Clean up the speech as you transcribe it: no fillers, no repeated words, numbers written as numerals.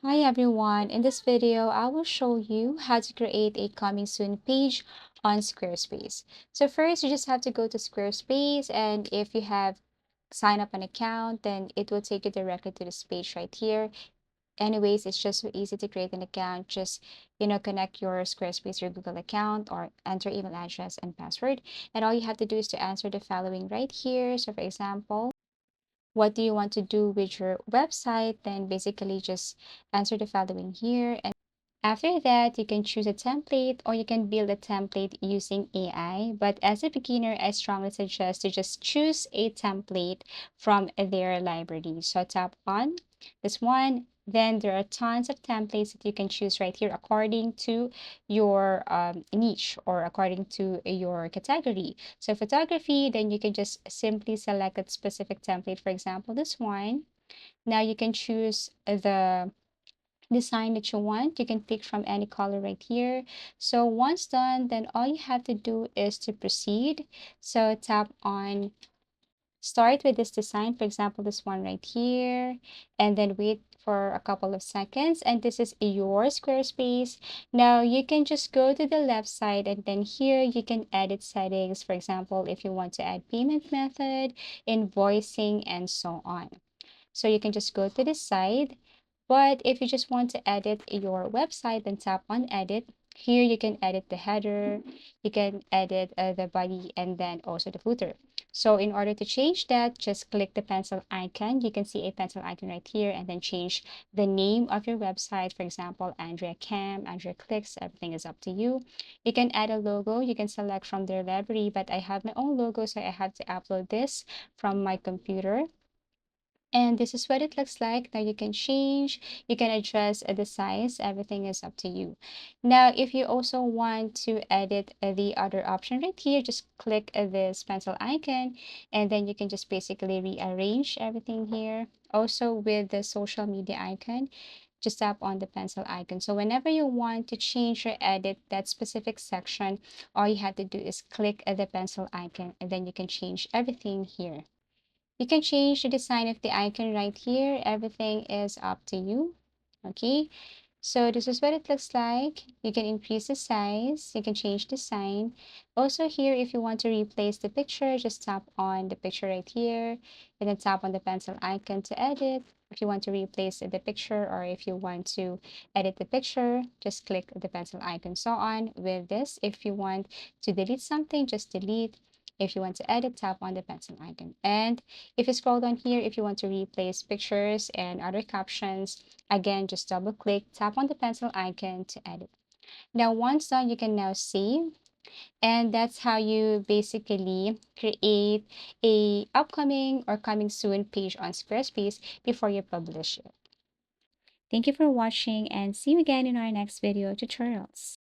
Hi everyone, in this video I will show you how to create a coming soon page on Squarespace. So first you just have to go to Squarespace, and if you have signed up an account then it will take you directly to this page right here. Anyways, it's just so easy to create an account. Just connect your Squarespace, your Google account, or enter email address and password, and all you have to do is to answer the following right here. So for example, what do you want to do with your website? Then basically just answer the following here. And after that, you can choose a template or you can build a template using AI. But as a beginner, I strongly suggest to just choose a template from their library. So tap on this one. Then there are tons of templates that you can choose right here according to your niche or according to your category. So photography, then you can just simply select a specific template. For example, this one. Now you can choose the design that you want. You can pick from any color right here. So once done, then all you have to do is to proceed. So tap on start with this design, for example, this one right here, and then wait for a couple of seconds. And this is your Squarespace. Now you can just go to the left side, and then here you can edit settings. For example, if you want to add payment method, invoicing, and so on. So you can just go to this side. But if you just want to edit your website, then tap on edit. Here you can edit the header, you can edit the body, and then also the footer. So in order to change that, just click the pencil icon. You can see a pencil icon right here, and then change the name of your website. For example, Andrea Cam, Andrea Clicks, everything is up to you. You can add a logo. You can select from their library, but I have my own logo, so I have to upload this from my computer. And this is what it looks like. Now you can change, you can adjust the size, everything is up to you. Now, if you also want to edit the other option right here, just click this pencil icon, and then you can just basically rearrange everything here. Also with the social media icon, just tap on the pencil icon. So whenever you want to change or edit that specific section, all you have to do is click the pencil icon, and then you can change everything here. You can change the design of the icon right here. Everything is up to you. Okay, so this is what it looks like. You can increase the size, you can change the sign. Also here, if you want to replace the picture, just tap on the picture right here, and then tap on the pencil icon to edit. If you want to replace the picture, or if you want to edit the picture, just click the pencil icon. So on with this, if you want to delete something, just delete. If you want to edit, tap on the pencil icon. And if you scroll down here, if you want to replace pictures and other captions, again, just double click, tap on the pencil icon to edit. Now, once done, you can now save. And that's how you basically create a upcoming or coming soon page on Squarespace before you publish it. Thank you for watching, and see you again in our next video tutorials.